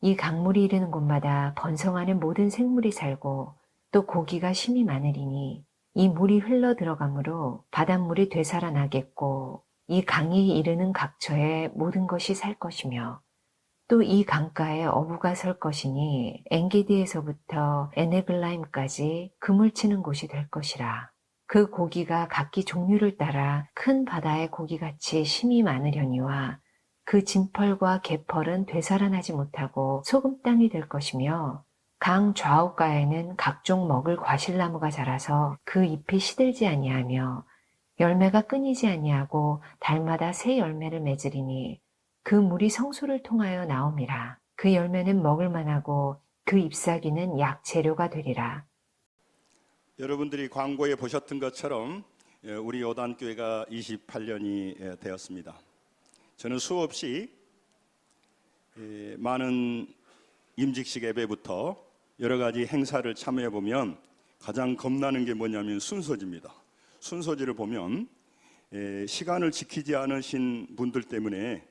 이 강물이 이르는 곳마다 번성하는 모든 생물이 살고 또 고기가 심이 많으리니 이 물이 흘러 들어가므로 바닷물이 되살아나겠고 이 강이 이르는 각처에 모든 것이 살 것이며 또 이 강가에 어부가 설 것이니 엔게디에서부터 에네글라임까지 그물 치는 곳이 될 것이라. 그 고기가 각기 종류를 따라 큰 바다의 고기같이 심이 많으려니와 그 진펄과 개펄은 되살아나지 못하고 소금 땅이 될 것이며 강 좌우가에는 각종 먹을 과실나무가 자라서 그 잎이 시들지 아니하며 열매가 끊이지 아니하고 달마다 새 열매를 맺으리니 그 물이 성소를 통하여 나옴이라. 그 열매는 먹을 만하고 그 잎사귀는 약재료가 되리라. 여러분들이 광고에 보셨던 것처럼 우리 요단교회가 28년이 되었습니다. 저는 수없이 많은 임직식 예배부터 여러 가지 행사를 참여해 보면 가장 겁나는 게 뭐냐면 순서지입니다. 순서지를 보면 시간을 지키지 않으신 분들 때문에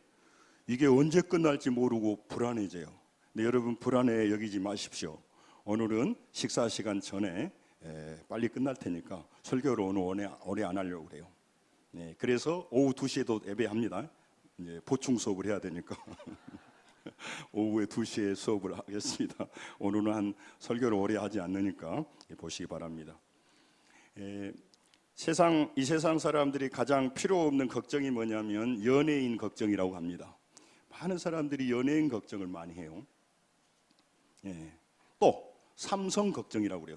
이게 언제 끝날지 모르고 불안해져요. 근데 여러분 불안해 여기지 마십시오. 오늘은 식사 시간 전에 빨리 끝날 테니까 설교를 오늘 오래 안 하려고 그래요. 네, 그래서 오후 2시에도 예배합니다. 이제 보충 수업을 해야 되니까 오후에 2시에 수업을 하겠습니다. 오늘은 한 설교를 오래 하지 않으니까 보시기 바랍니다. 이 세상 사람들이 가장 필요 없는 걱정이 뭐냐면 연예인 걱정이라고 합니다. 많은 사람들이 연예인 걱정을 많이 해요. 또 삼성 걱정이라고 그래요.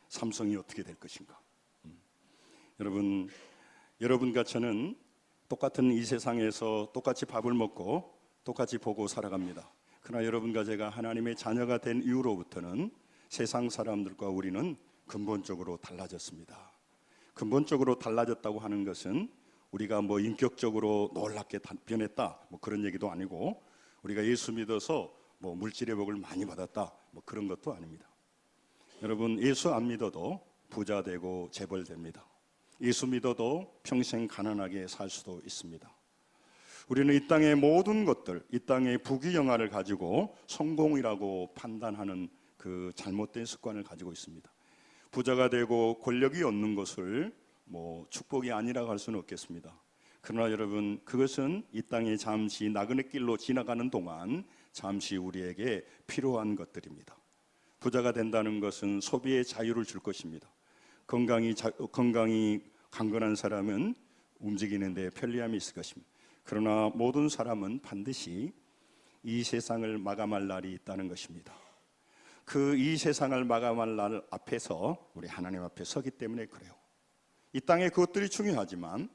삼성이 어떻게 될 것인가. 여러분과 저는 똑같은 이 세상에서 똑같이 밥을 먹고 똑같이 보고 살아갑니다. 그러나 여러분과 제가 하나님의 자녀가 된 이후로부터는 세상 사람들과 우리는 근본적으로 달라졌습니다. 근본적으로 달라졌다고 하는 것은 우리가 뭐 인격적으로 놀랍게 변했다 뭐 그런 얘기도 아니고 우리가 예수 믿어서 뭐 물질의 복을 많이 받았다 뭐 그런 것도 아닙니다. 여러분 예수 안 믿어도 부자 되고 재벌 됩니다. 예수 믿어도 평생 가난하게 살 수도 있습니다. 우리는 이 땅의 모든 것들, 이 땅의 부귀영화를 가지고 성공이라고 판단하는 그 잘못된 습관을 가지고 있습니다. 부자가 되고 권력이 얻는 것을 뭐 축복이 아니라고 할 수는 없겠습니다. 그러나 여러분 그것은 이 땅에 잠시 나그네 길로 지나가는 동안 잠시 우리에게 필요한 것들입니다. 부자가 된다는 것은 소비의 자유를 줄 것입니다. 건강이 강건한 사람은 움직이는 데 편리함이 있을 것입니다. 그러나 모든 사람은 반드시 이 세상을 마감할 날이 있다는 것입니다. 그 이 세상을 마감할 날 앞에서 우리 하나님 앞에 서기 때문에 그래요. 이 땅의 그것들이 중요하지만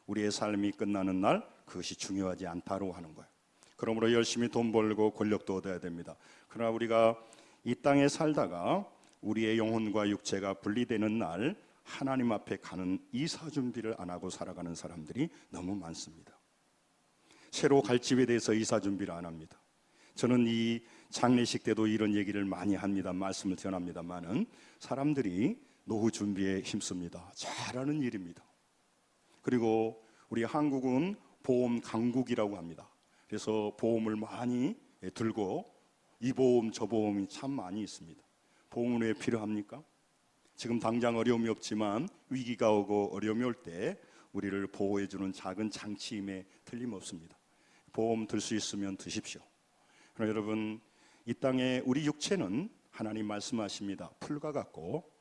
우리의 삶이 끝나는 날 그것이 중요하지 않다고 하는 거예요. 그러므로 열심히 돈 벌고 권력도 얻어야 됩니다. 그러나 우리가 이 땅에 살다가 우리의 영혼과 육체가 분리되는 날 하나님 앞에 가는 이사 준비를 안 하고 살아가는 사람들이 너무 많습니다. 새로 갈 집에 대해서 이사 준비를 안 합니다. 저는 이 장례식 때도 이런 얘기를 많이 합니다. 말씀을 전합니다만은 사람들이 노후 준비에 힘씁니다. 잘하는 일입니다. 그리고 우리 한국은 보험 강국이라고 합니다. 그래서 보험을 많이 들고 이 보험 저 보험이 참 많이 있습니다. 보험은 왜 필요합니까? 지금 당장 어려움이 없지만 위기가 오고 어려움이 올 때 우리를 보호해주는 작은 장치임에 틀림없습니다. 보험 들 수 있으면 드십시오. 그러나 여러분 이 땅에 우리 육체는 하나님 말씀하십니다. 풀과 같고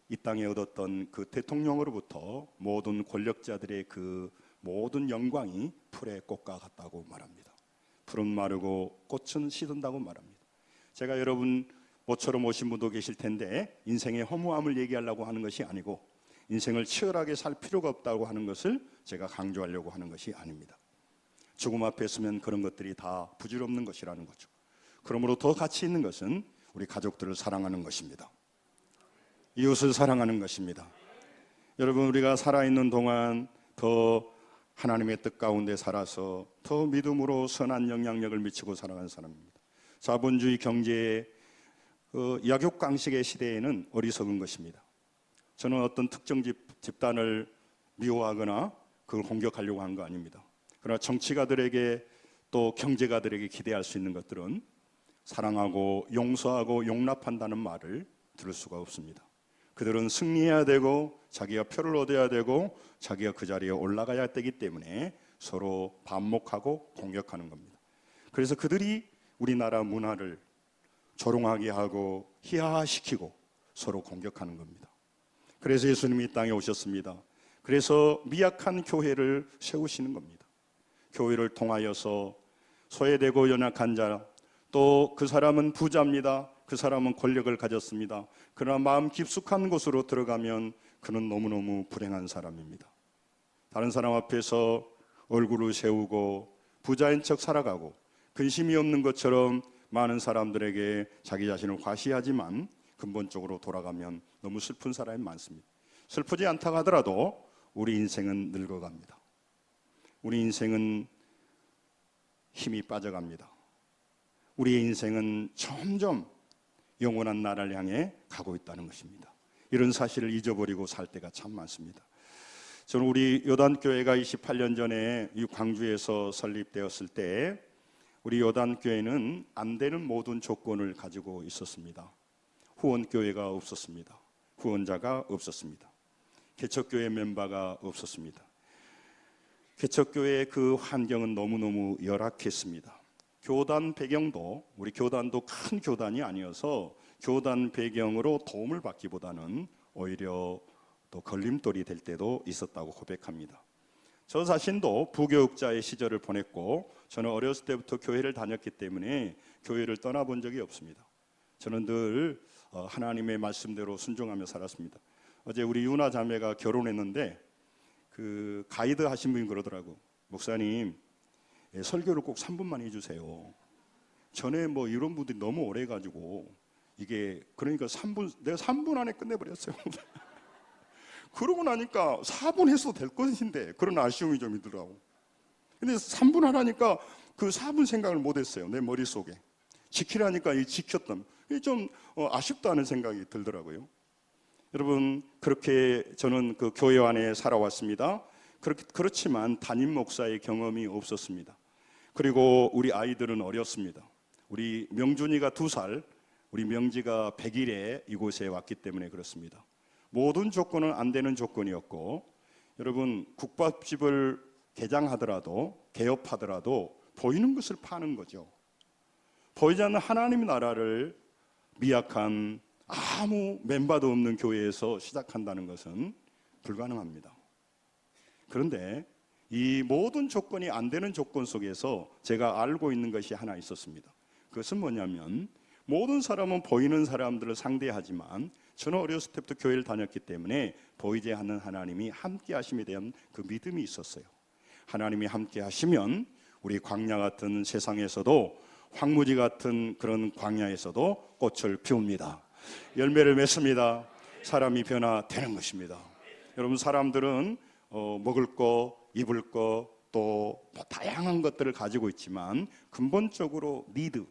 이 땅에 얻었던 그 대통령으로부터 모든 권력자들의 그 모든 영광이 풀의 꽃과 같다고 말합니다. 풀은 마르고 꽃은 시든다고 말합니다. 제가 여러분 모처럼 오신 분도 계실 텐데 인생의 허무함을 얘기하려고 하는 것이 아니고 인생을 치열하게 살 필요가 없다고 하는 것을 제가 강조하려고 하는 것이 아닙니다. 죽음 앞에 서면 그런 것들이 다 부질없는 것이라는 거죠. 그러므로 더 가치 있는 것은 우리 가족들을 사랑하는 것입니다. 이웃을 사랑하는 것입니다. 여러분 우리가 살아있는 동안 더 하나님의 뜻 가운데 살아서 더 믿음으로 선한 영향력을 미치고 살아가는 사람입니다. 자본주의 경제의 약육강식의 시대에는 어리석은 것입니다. 저는 어떤 특정 집단을 미워하거나 그걸 공격하려고 한 거 아닙니다. 그러나 정치가들에게 또 경제가들에게 기대할 수 있는 것들은 사랑하고 용서하고 용납한다는 말을 들을 수가 없습니다. 그들은 승리해야 되고 자기가 표를 얻어야 되고 자기가 그 자리에 올라가야 되기 때문에 서로 반목하고 공격하는 겁니다. 그래서 그들이 우리나라 문화를 조롱하게 하고 희화시키고 서로 공격하는 겁니다. 그래서 예수님이 이 땅에 오셨습니다. 그래서 미약한 교회를 세우시는 겁니다. 교회를 통하여서 소외되고 연약한 자, 또 그 사람은 부자입니다. 그 사람은 권력을 가졌습니다. 그러나 마음 깊숙한 곳으로 들어가면 그는 너무너무 불행한 사람입니다. 다른 사람 앞에서 얼굴을 세우고 부자인 척 살아가고 근심이 없는 것처럼 많은 사람들에게 자기 자신을 과시하지만 근본적으로 돌아가면 너무 슬픈 사람이 많습니다. 슬프지 않다고 하더라도 우리 인생은 늙어갑니다. 우리 인생은 힘이 빠져갑니다. 우리의 인생은 점점 영원한 나라를 향해 가고 있다는 것입니다. 이런 사실을 잊어버리고 살 때가 참 많습니다. 저는 우리 요단교회가 28년 전에 이 광주에서 설립되었을 때 우리 요단교회는 안 되는 모든 조건을 가지고 있었습니다. 후원교회가 없었습니다. 후원자가 없었습니다. 개척교회 멤버가 없었습니다. 개척교회의 그 환경은 너무너무 열악했습니다. 교단 배경도, 우리 교단도 큰 교단이 아니어서 교단 배경으로 도움을 받기보다는 오히려 또 걸림돌이 될 때도 있었다고 고백합니다. 저 자신도 부교육자의 시절을 보냈고 저는 어렸을 때부터 교회를 다녔기 때문에 교회를 떠나본 적이 없습니다. 저는 늘 하나님의 말씀대로 순종하며 살았습니다. 어제 우리 유나 자매가 결혼했는데 그 가이드 하신 분이 그러더라고. 목사님, 설교를 꼭 3분만 해주세요. 전에 뭐 이런 분들이 너무 오래 가지고 이게 그러니까 3분, 내가 3분 안에 끝내버렸어요. 그러고 나니까 4분 했어도 될 것인데 그런 아쉬움이 좀 있더라고. 근데 3분 하라니까 그 4분 생각을 못했어요. 내 머릿속에 지키라니까 이 지켰던 이게 좀 아쉽다는 생각이 들더라고요. 여러분, 그렇게 저는 그 교회 안에 살아왔습니다. 그렇지만 담임 목사의 경험이 없었습니다. 그리고 우리 아이들은 어렸습니다. 우리 명준이가 2살, 우리 명지가 100일에 이곳에 왔기 때문에 그렇습니다. 모든 조건은 안 되는 조건이었고, 여러분, 국밥집을 개장하더라도 개업하더라도 보이는 것을 파는 거죠. 보이지 않는 하나님의 나라를 미약한 아무 멤버도 없는 교회에서 시작한다는 것은 불가능합니다. 그런데 이 모든 조건이 안 되는 조건 속에서 제가 알고 있는 것이 하나 있었습니다. 그것은 뭐냐면 모든 사람은 보이는 사람들을 상대하지만 저는 어렸을 때부터 교회를 다녔기 때문에 보이지 않는 하나님이 함께 하심에 대한 그 믿음이 있었어요. 하나님이 함께 하시면 우리 광야 같은 세상에서도 황무지 같은 그런 광야에서도 꽃을 피웁니다. 열매를 맺습니다. 사람이 변화되는 것입니다. 여러분, 사람들은 먹을 거, 입을 거, 또 다양한 것들을 가지고 있지만 근본적으로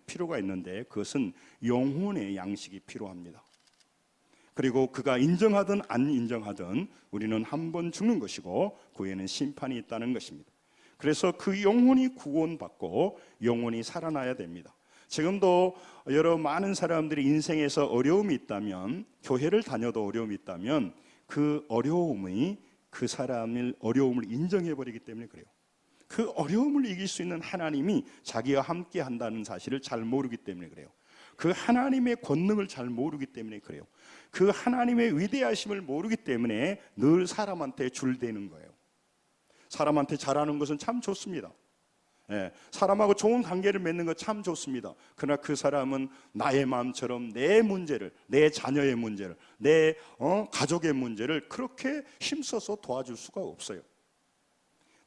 필요가 있는데 그것은 영혼의 양식이 필요합니다. 그리고 그가 인정하든 안 인정하든 우리는 한 번 죽는 것이고 그 후에는 심판이 있다는 것입니다. 그래서 그 영혼이 구원받고 영혼이 살아나야 됩니다. 지금도 여러 많은 사람들이 인생에서 어려움이 있다면, 교회를 다녀도 어려움이 있다면 그 어려움이 그 사람의 어려움을 인정해버리기 때문에 그래요. 그 어려움을 이길 수 있는 하나님이 자기와 함께 한다는 사실을 잘 모르기 때문에 그래요. 그 하나님의 권능을 잘 모르기 때문에 그래요. 그 하나님의 위대하심을 모르기 때문에 늘 사람한테 줄대는 거예요. 사람한테 잘하는 것은 참 좋습니다. 사람하고 좋은 관계를 맺는 것 참 좋습니다. 그러나 그 사람은 나의 마음처럼 내 문제를, 내 자녀의 문제를, 내 가족의 문제를 그렇게 힘써서 도와줄 수가 없어요.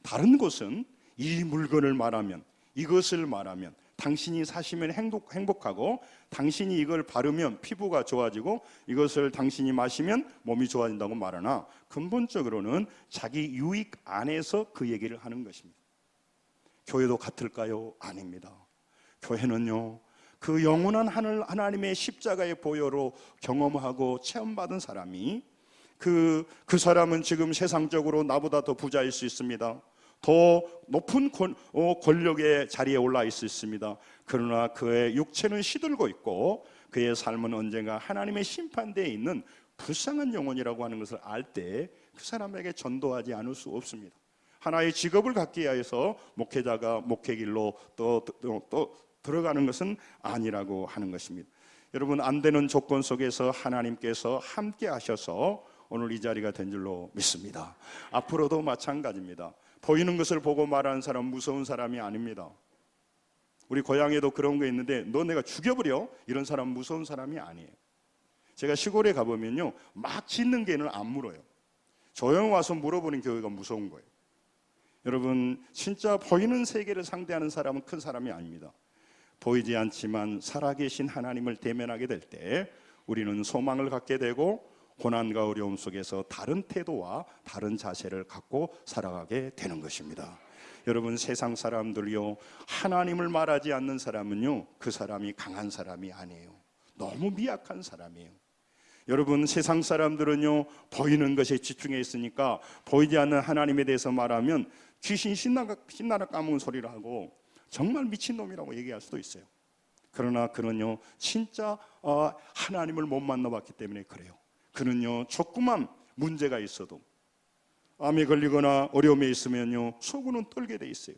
다른 곳은 이 물건을 말하면, 이것을 말하면 당신이 사시면 행복하고 당신이 이걸 바르면 피부가 좋아지고 이것을 당신이 마시면 몸이 좋아진다고 말하나 근본적으로는 자기 유익 안에서 그 얘기를 하는 것입니다. 교회도 같을까요? 아닙니다. 교회는요, 그 영원한 하나님의 십자가의 보혈로 경험하고 체험받은 사람이 그 사람은 지금 세상적으로 나보다 더 부자일 수 있습니다. 더 높은 권력의 자리에 올라 있습니다. 그러나 그의 육체는 시들고 있고 그의 삶은 언젠가 하나님의 심판대에 있는 불쌍한 영혼이라고 하는 것을 알 때 그 사람에게 전도하지 않을 수 없습니다. 하나의 직업을 갖기 위해서 목회자가 목회길로 또 들어가는 것은 아니라고 하는 것입니다. 여러분, 안 되는 조건 속에서 하나님께서 함께 하셔서 오늘 이 자리가 된 줄로 믿습니다. 앞으로도 마찬가지입니다. 보이는 것을 보고 말하는 사람 무서운 사람이 아닙니다. 우리 고향에도 그런 거 있는데 너 내가 죽여버려? 이런 사람 무서운 사람이 아니에요. 제가 시골에 가보면요, 막 짖는 개는 안 물어요. 조용 와서 물어보는 교회가 무서운 거예요. 여러분, 진짜 보이는 세계를 상대하는 사람은 큰 사람이 아닙니다. 보이지 않지만 살아계신 하나님을 대면하게 될 때 우리는 소망을 갖게 되고 고난과 어려움 속에서 다른 태도와 다른 자세를 갖고 살아가게 되는 것입니다. 여러분, 세상 사람들요, 하나님을 말하지 않는 사람은요, 그 사람이 강한 사람이 아니에요. 너무 미약한 사람이에요. 여러분, 세상 사람들은요, 보이는 것에 집중해 있으니까 보이지 않는 하나님에 대해서 말하면 귀신 신나라 까먹은 소리를 하고 정말 미친놈이라고 얘기할 수도 있어요. 그러나 그는요, 진짜 하나님을 못 만나봤기 때문에 그래요. 그는요, 조그만 문제가 있어도, 암에 걸리거나 어려움에 있으면요, 속으로는 떨게 돼 있어요.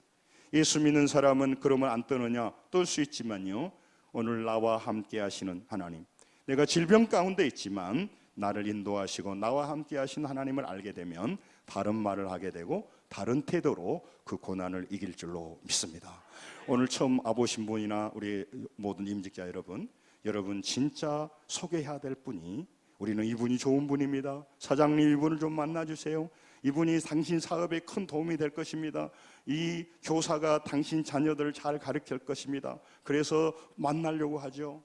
예수 믿는 사람은 그러면 안 떠느냐? 떨 수 있지만요, 오늘 나와 함께 하시는 하나님, 내가 질병 가운데 있지만 나를 인도하시고 나와 함께 하신 하나님을 알게 되면 다른 말을 하게 되고 다른 태도로 그 고난을 이길 줄로 믿습니다. 오늘 처음 와보신 분이나 우리 모든 임직자 여러분 진짜 소개해야 될 분이, 우리는 이분이 좋은 분입니다. 사장님, 이분을 좀 만나주세요. 이분이 당신 사업에 큰 도움이 될 것입니다. 이 교사가 당신 자녀들을 잘 가르칠 것입니다. 그래서 만나려고 하죠.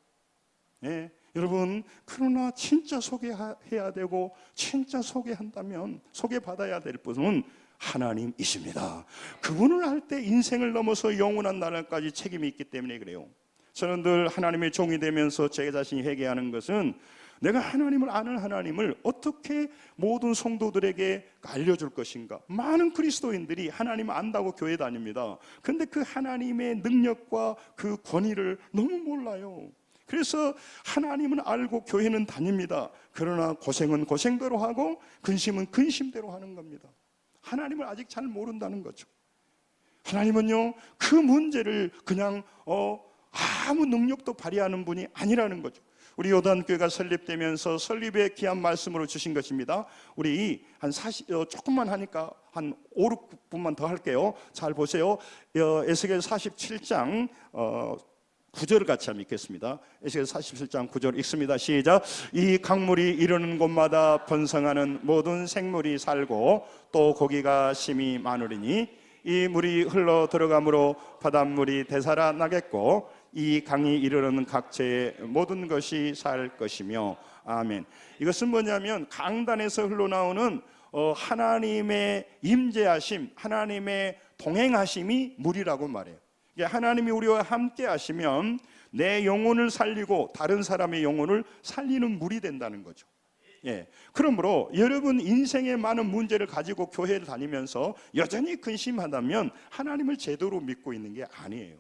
예, 여러분, 그러나 진짜 소개해야 되고 진짜 소개한다면 소개받아야 될 분은 하나님이십니다. 그분을 할 때 인생을 넘어서 영원한 나라까지 책임이 있기 때문에 그래요. 저는 늘 하나님의 종이 되면서 제 자신이 회개하는 것은, 내가 하나님을 아는 하나님을 어떻게 모든 성도들에게 알려줄 것인가. 많은 그리스도인들이 하나님을 안다고 교회 다닙니다. 그런데 그 하나님의 능력과 그 권위를 너무 몰라요. 그래서 하나님은 알고 교회는 다닙니다. 그러나 고생은 고생대로 하고 근심은 근심대로 하는 겁니다. 하나님을 아직 잘 모른다는 거죠. 하나님은요, 그 문제를 그냥 아무 능력도 발휘하는 분이 아니라는 거죠. 우리 요단교회가 설립되면서 설립의 귀한 말씀으로 주신 것입니다. 우리 한 조금만 하니까 한 5, 6분만 더 할게요. 잘 보세요. 에스겔 47장 9절을 같이 한번 읽겠습니다. 에스겔 47장 9절 읽습니다. 시작. 이 강물이 이르는 곳마다 번성하는 모든 생물이 살고 또 고기가 심이 많으리니 이 물이 흘러 들어가므로 바닷물이 되살아나겠고 이 강이 이르는 각처의 모든 것이 살 것이며. 아멘. 이것은 뭐냐면 강단에서 흘러나오는 하나님의 임재하심, 하나님의 동행하심이 물이라고 말해요. 하나님이 우리와 함께 하시면 내 영혼을 살리고 다른 사람의 영혼을 살리는 물이 된다는 거죠. 예. 그러므로 여러분 인생의 많은 문제를 가지고 교회를 다니면서 여전히 근심하다면 하나님을 제대로 믿고 있는 게 아니에요.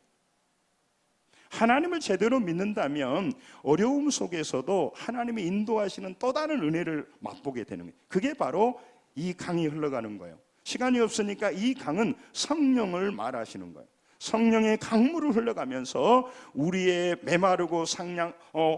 하나님을 제대로 믿는다면 어려움 속에서도 하나님이 인도하시는 또 다른 은혜를 맛보게 되는 거예요. 그게 바로 이 강이 흘러가는 거예요. 시간이 없으니까 이 강은 성령을 말하시는 거예요. 성령의 강물을 흘러가면서 우리의 메마르고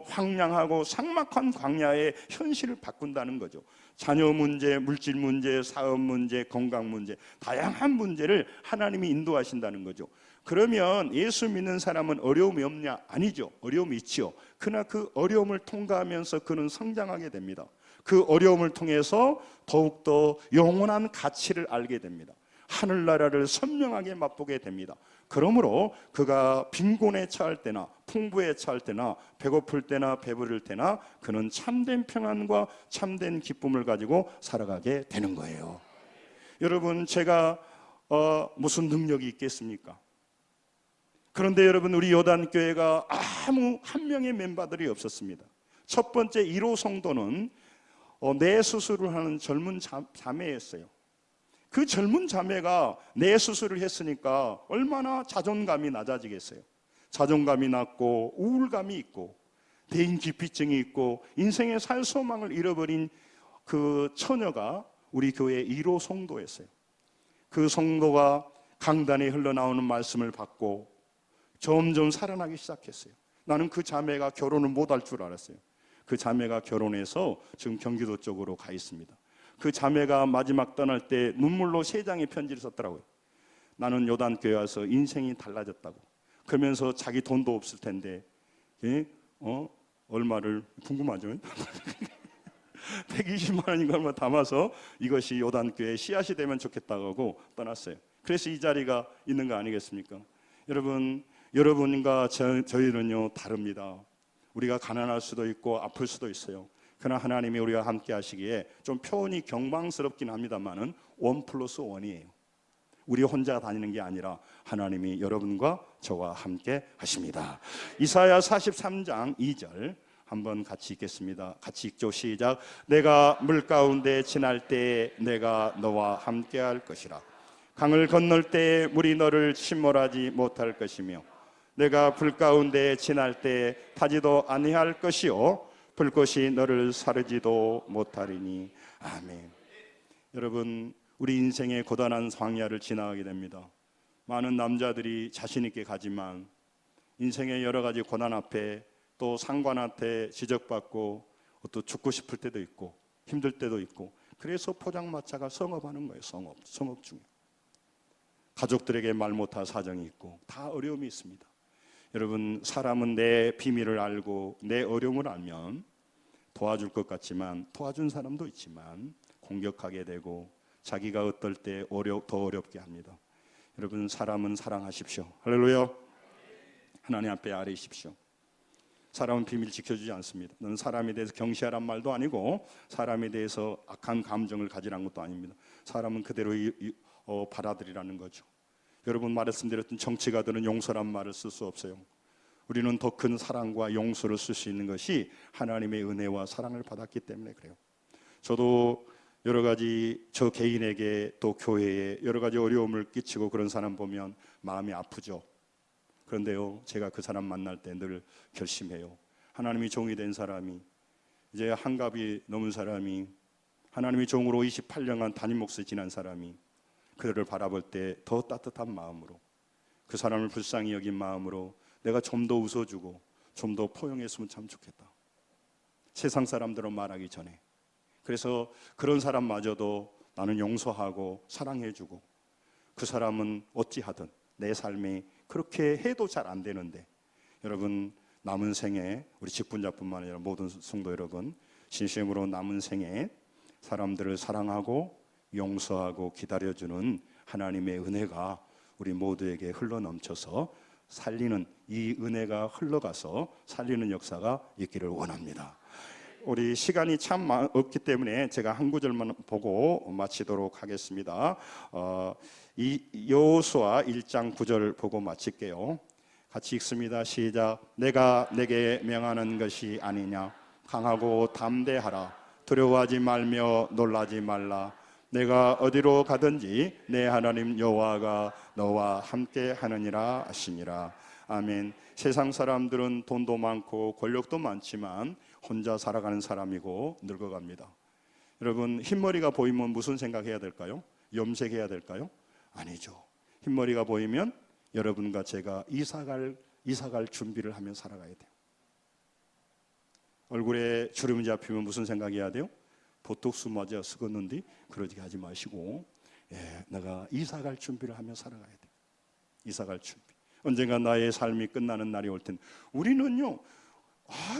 황량하고 삭막한 광야의 현실을 바꾼다는 거죠. 자녀 문제, 물질 문제, 사업 문제, 건강 문제, 다양한 문제를 하나님이 인도하신다는 거죠. 그러면 예수 믿는 사람은 어려움이 없냐? 아니죠. 어려움이 있죠. 그러나 그 어려움을 통과하면서 그는 성장하게 됩니다. 그 어려움을 통해서 더욱더 영원한 가치를 알게 됩니다. 하늘나라를 선명하게 맛보게 됩니다. 그러므로 그가 빈곤에 처할 때나 풍부에 처할 때나 배고플 때나 배부를 때나 그는 참된 평안과 참된 기쁨을 가지고 살아가게 되는 거예요. 여러분, 제가 무슨 능력이 있겠습니까? 그런데 여러분, 우리 요단교회가 아무 한 명의 멤버들이 없었습니다. 첫 번째 1호 성도는 뇌 수술을 하는 젊은 자매였어요. 그 젊은 자매가 내 수술을 했으니까 얼마나 자존감이 낮아지겠어요. 자존감이 낮고 우울감이 있고 대인기피증이 있고 인생의 살 소망을 잃어버린 그 처녀가 우리 교회 1호 성도였어요. 그 성도가 강단에 흘러나오는 말씀을 받고 점점 살아나기 시작했어요. 나는 그 자매가 결혼을 못할 줄 알았어요. 그 자매가 결혼해서 지금 경기도 쪽으로 가 있습니다. 그 자매가 마지막 떠날 때 눈물로 3장의 편지를 썼더라고요. 나는 요단교회 와서 인생이 달라졌다고. 그러면서 자기 돈도 없을 텐데 얼마를 궁금하죠? 120만 원인가 얼마 담아서 이것이 요단교회 씨앗이 되면 좋겠다고 하고 떠났어요. 그래서 이 자리가 있는 거 아니겠습니까? 여러분과 저희는요 다릅니다. 우리가 가난할 수도 있고 아플 수도 있어요. 그러나 하나님이 우리와 함께 하시기에 좀 표현이 경망스럽긴 합니다만은 1+1이에요. 우리 혼자 다니는 게 아니라 하나님이 여러분과 저와 함께 하십니다. 이사야 43장 2절 한번 같이 읽겠습니다. 같이 읽죠. 시작. 내가 물 가운데 지날 때에 내가 너와 함께 할 것이라. 강을 건널 때에 물이 너를 침몰하지 못할 것이며 내가 불 가운데 지날 때에 타지도 아니할 것이요 불꽃이 너를 사르지도 못하리니. 아멘. 여러분, 우리 인생의 고단한 광야를 지나가게 됩니다. 많은 남자들이 자신 있게 가지만 인생의 여러 가지 고난 앞에 또 상관한테 지적받고 또 죽고 싶을 때도 있고 힘들 때도 있고 그래서 포장마차가 성업하는 거예요. 성업 중에 가족들에게 말 못할 사정이 있고 다 어려움이 있습니다. 여러분, 사람은 내 비밀을 알고 내 어려움을 알면 도와줄 것 같지만 도와준 사람도 있지만 공격하게 되고 자기가 어떨 때 더 어렵게 합니다. 여러분, 사람은 사랑하십시오. 할렐루야. 하나님 앞에 아뢰십시오. 사람은 비밀 지켜주지 않습니다. 너는 사람에 대해서 경시하란 말도 아니고 사람에 대해서 악한 감정을 가지라는 것도 아닙니다. 사람은 그대로 받아들이라는 거죠. 여러분 말씀드렸던 정치가들은 용서란 말을 쓸 수 없어요. 우리는 더 큰 사랑과 용서를 쓸 수 있는 것이 하나님의 은혜와 사랑을 받았기 때문에 그래요. 저도 여러 가지 저 개인에게 또 교회에 여러 가지 어려움을 끼치고 그런 사람 보면 마음이 아프죠. 그런데요, 제가 그 사람 만날 때 늘 결심해요. 하나님이 종이 된 사람이, 이제 한갑이 넘은 사람이, 하나님이 종으로 28년간 담임 목사 지난 사람이 그들을 바라볼 때 더 따뜻한 마음으로, 그 사람을 불쌍히 여긴 마음으로 내가 좀 더 웃어주고 좀 더 포용했으면 참 좋겠다. 세상 사람들은 말하기 전에. 그래서 그런 사람마저도 나는 용서하고 사랑해주고, 그 사람은 어찌하든 내 삶이 그렇게 해도 잘 안 되는데, 여러분 남은 생에 우리 직분자뿐만 아니라 모든 성도 여러분, 진심으로 남은 생에 사람들을 사랑하고 용서하고 기다려주는 하나님의 은혜가 우리 모두에게 흘러넘쳐서 살리는, 이 은혜가 흘러가서 살리는 역사가 있기를 원합니다. 우리 시간이 참 없기 때문에 제가 한 구절만 보고 마치도록 하겠습니다. 이 여호수아 1장 9절 보고 마칠게요. 같이 읽습니다. 시작. 내가 내게 명하는 것이 아니냐. 강하고 담대하라. 두려워하지 말며 놀라지 말라. 내가 어디로 가든지 내 하나님 여호와가 너와 함께 하느니라 하시니라. 아멘. 세상 사람들은 돈도 많고 권력도 많지만 혼자 살아가는 사람이고 늙어갑니다. 여러분, 흰머리가 보이면 무슨 생각해야 될까요? 염색해야 될까요? 아니죠. 흰머리가 보이면 여러분과 제가 이사갈 준비를 하며 살아가야 돼요. 얼굴에 주름이 잡히면 무슨 생각해야 돼요? 보톡스 맞아 쓰겄는데 그러지 하지 마시고, 내가 이사갈 준비를 하며 살아가야 돼요. 이사갈 준비. 언젠가 나의 삶이 끝나는 날이 올 텐데, 우리는요,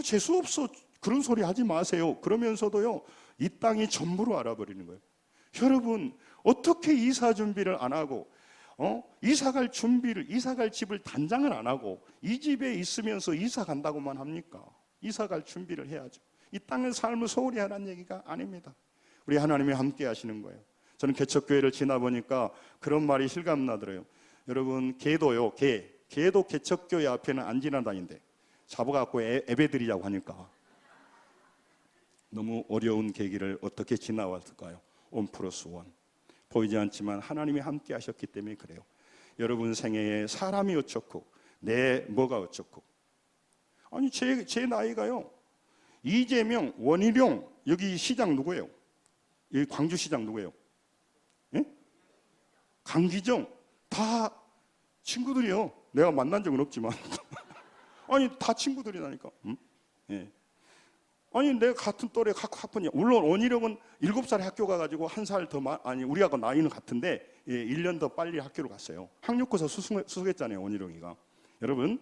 재수 없어 그런 소리 하지 마세요 그러면서도요, 이 땅이 전부로 알아버리는 거예요. 여러분, 어떻게 이사 준비를 안 하고 이사갈 준비를, 이사갈 집을 단장을 안 하고 이 집에 있으면서 이사 간다고만 합니까? 이사갈 준비를 해야죠. 이 땅의 삶을 소홀히 하라는 얘기가 아닙니다. 우리 하나님이 함께 하시는 거예요. 저는 개척교회를 지나보니까 그런 말이 실감나더라고요. 여러분, 개도요, 개도 개척교회 앞에는 안 지나다닌대. 잡아갖고 애배드리자고 하니까 너무 어려운 계기를 어떻게 지나왔을까요? 1+1. 보이지 않지만 하나님이 함께 하셨기 때문에 그래요. 여러분 생애에 사람이 어쩌고 내 뭐가 어쩌고. 아니 제 나이가요, 이재명, 원희룡, 여기 시장 누구예요? 여기 광주시장 누구예요? 예? 강기정, 다 친구들이요. 내가 만난 적은 없지만 아니 다 친구들이라니까. 응? 예. 아니 내가 같은 또래 학번이야. 물론 원희룡은 7살에 학교 가가지고 1살 더 아니 우리하고 나이는 같은데 1년 더 빨리 학교를 갔어요. 학력고사 수석했잖아요, 원희룡이가. 여러분,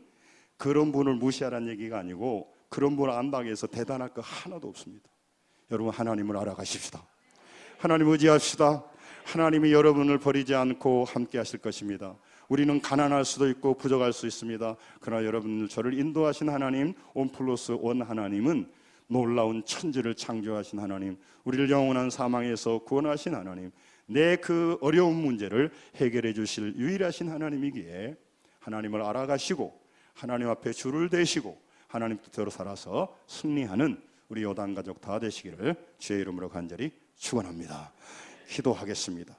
그런 분을 무시하라는 얘기가 아니고 그런 분을 안다고 해서 대단할 거 하나도 없습니다. 여러분, 하나님을 알아가십시다. 하나님 의지합시다. 하나님이 여러분을 버리지 않고 함께 하실 것입니다. 우리는 가난할 수도 있고 부족할 수 있습니다. 그러나 여러분들 저를 인도하신 하나님, 1+1 하나님은 놀라운 천지를 창조하신 하나님, 우리를 영원한 사망에서 구원하신 하나님, 내 그 어려운 문제를 해결해 주실 유일하신 하나님이기에 하나님을 알아가시고 하나님 앞에 줄을 대시고 하나님 뜻대로 살아서 승리하는 우리 요단 가족 다 되시기를 주의 이름으로 간절히 축원합니다. 기도하겠습니다.